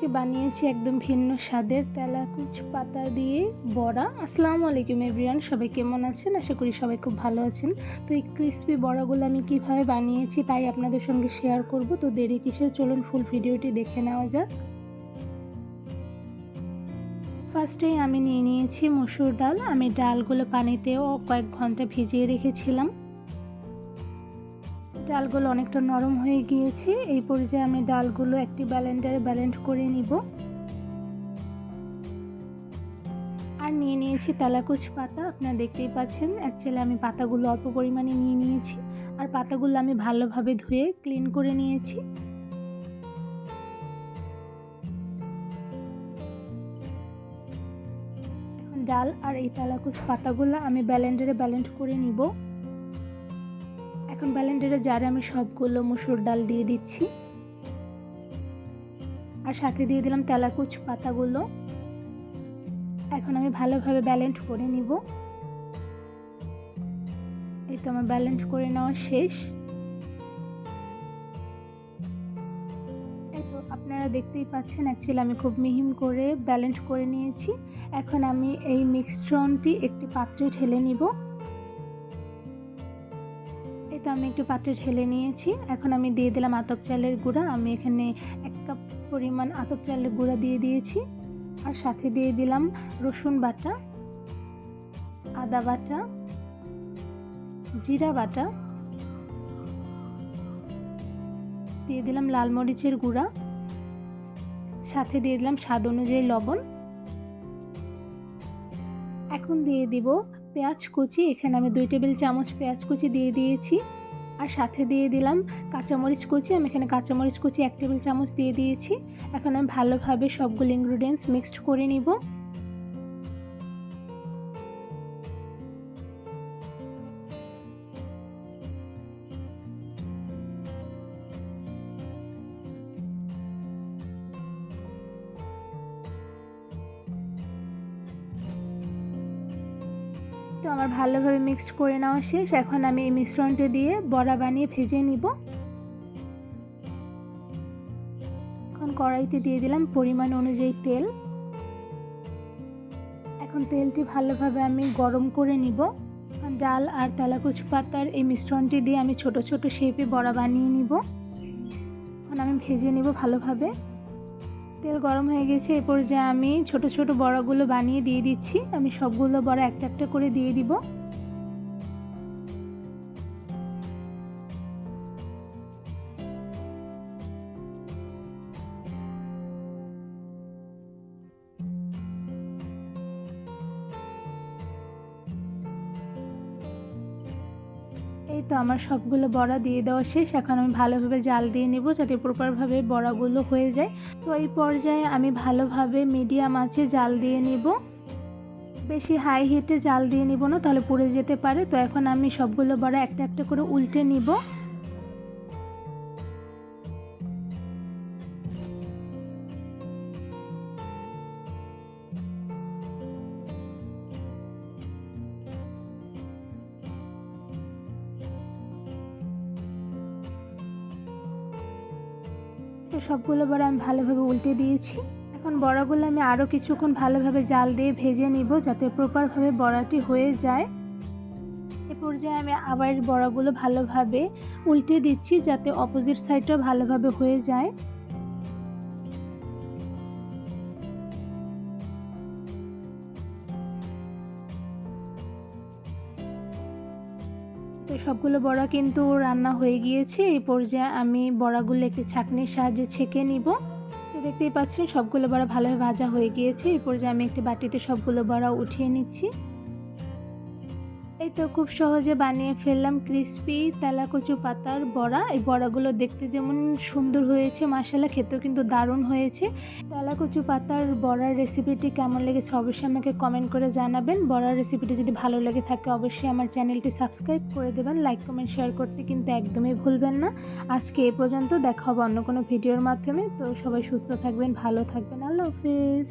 আজকে বানিয়েছি একদম ভিন্ন স্বাদের তেলাকুচ পাতা দিয়ে বড়া। আসসালামু আলাইকুম এভরিওয়ান, সবাই কেমন আছেন? আশা করি সবাই খুব ভালো আছেন। তো এই ক্রিসপি বড়াগুলো আমি কিভাবে বানিয়েছি তাই আপনাদের সঙ্গে শেয়ার করব। তো দেরি কিসের, চলুন ফুল ভিডিওটি দেখে নেওয়া যাক। ফার্স্টেই আমি নিয়ে নিয়েছি মসুর ডাল। আমি ডালগুলো পানিতেও কয়েক ঘন্টা ভিজিয়ে রেখেছিলাম। ডালগুলো অনেকটা নরম হয়ে গিয়েছে। এই পর্যায়ে আমি ডালগুলো একটি ব্লেন্ডারে ব্লেন্ড করে নিব। আর নিয়ে নিয়েছি তেলাকুচ পাতা। আপনারা দেখতেই পাচ্ছেন, অ্যাকচুয়ালি আমি পাতাগুলো অল্প পরিমাণে নিয়ে নিয়েছি। আর পাতাগুলো আমি ভালোভাবে ধুয়ে ক্লিন করে নিয়েছি। এখন ডাল আর এই তেলাকুচ পাতাগুলো আমি ব্লেন্ডারে ব্লেন্ড করে নিব। এখন ব্লেন্ডারে জারে আমি সবগুলো মসুর ডাল দিয়ে দিচ্ছি, আর সাথে দিয়ে দিলাম তেলাকুচ পাতাগুলো। এখন আমি ভালোভাবে ব্লেন্ড করে নিব। এই তো আমার ব্লেন্ড করে নেওয়া শেষ। এই তো আপনারা দেখতেই পাচ্ছেন, অ্যাকচুয়ালি আমি খুব মিহিন করে ব্লেন্ড করে নিয়েছি। এখন আমি এই মিশ্রণটি একটি পাত্রে ঢেলে নিব। এই তো আমি একটু পাত্রে ঢেলে নিয়েছি। এখন আমি দিয়ে দিলাম আতপ চালের গুঁড়া। আমি এখানে 1 কাপ পরিমাণ আতপ চালের গুঁড়া দিয়ে দিয়েছি। আর সাথে দিয়ে দিলাম রসুন বাটা, আদা বাটা, জিরা বাটা, দিয়ে দিলাম লাল মরিচের গুঁড়া, সাথে দিয়ে দিলাম স্বাদ অনুযায়ী লবণ। এখন দিয়ে দিব পেঁয়াজ কুচি। এখানে আমি 2 টেবিল চামচ পেঁয়াজ কুচি দিয়ে দিয়েছি। আর সাথে দিয়ে দিলাম কাঁচামরিচ কুচি। আমি এখানে কাঁচামরিচ কুচি 1 টেবিল চামচ দিয়ে দিয়েছি। এখন আমি ভালোভাবে সবগুলো ইনগ্রিডিয়েন্টস মিক্সড করে নিব। তো আমার ভালোভাবে মিক্সড করে নেওয়া শেষ। এখন আমি এই মিশ্রণটি দিয়ে বড়া বানিয়ে ভেজে নিব। এখন কড়াইতে দিয়ে দিলাম পরিমাণ অনুযায়ী তেল। এখন তেলটি ভালোভাবে আমি গরম করে নিব। ডাল আর তেলাকুচ পাতার এই মিশ্রণটি দিয়ে আমি ছোট ছোট শেপে বড়া বানিয়ে নিব। এখন আমি ভেজে নিব ভালোভাবে। তেল গরম হয়ে গেছে। এরপর যে আমি ছোট ছোট বড়াগুলো বানিয়ে দিয়ে দিচ্ছি। আমি সবগুলো বড়া একটা একটা করে দিয়ে দিব। এই তো আমার সবগুলো বড়া দিয়ে দেওয়া শেষ। এখন আমি ভালোভাবে জাল দিয়ে নেব যাতে প্রপারভাবে বড়াগুলো হয়ে যায়। তো এই পর্যায়ে আমি ভালোভাবে মিডিয়াম আঁচে জাল দিয়ে নেব। বেশি হাই হিটে জাল দিয়ে নিব না, তাহলে পুড়ে যেতে পারে। তো এখন আমি সবগুলো বড়া একটা একটা করে উল্টে নিব। তো সবগুলো বড়া আমি ভালোভাবে উল্টে দিয়েছি। এখন বড়াগুলো আমি আরও কিছুক্ষণ ভালোভাবে জাল দিয়ে ভেজে নিব যাতে প্রপারভাবে বড়াটি হয়ে যায়। এ পর্যায়ে আমি আবার বড়াগুলো ভালোভাবে উল্টে দিচ্ছি যাতে অপোজিট সাইডটাও ভালোভাবে হয়ে যায়। তো সবগুলো বড়া কিন্তু রান্না হয়ে গিয়েছে। এই পর্যায়ে আমি বড়াগুলো একটি ছাঁকনির সাহায্যে ছেঁকে নিব। তো দেখতেই পাচ্ছেন সবগুলো বড়া ভালোভাবে ভাজা হয়ে গিয়েছে। এই পর্যায়ে আমি একটি বাটিতে সবগুলো বড়া উঠিয়ে নিচ্ছি। এই তো খুব সহজে বানিয়ে ফেললাম ক্রিসপি তেলাকুচু পাতার বড়া। এই বড়াগুলো দেখতে যেমন সুন্দর হয়েছে, মাশাআল্লাহ খেতেও কিন্তু দারুণ হয়েছে। তেলাকুচু পাতার বড়ার রেসিপিটি কেমন লেগেছে অবশ্যই আমাকে কমেন্ট করে জানাবেন। বড়ার রেসিপিটি যদি ভালো লেগে থাকে অবশ্যই আমার চ্যানেলটি সাবস্ক্রাইব করে দেবেন। লাইক কমেন্ট শেয়ার করতে কিন্তু একদমই ভুলবেন না। আজকে এই পর্যন্ত, দেখা হবে অন্য কোনো ভিডিওর মাধ্যমে। তো সবাই সুস্থ থাকবেন, ভালো থাকবেন। আল্লাহ হাফেজ।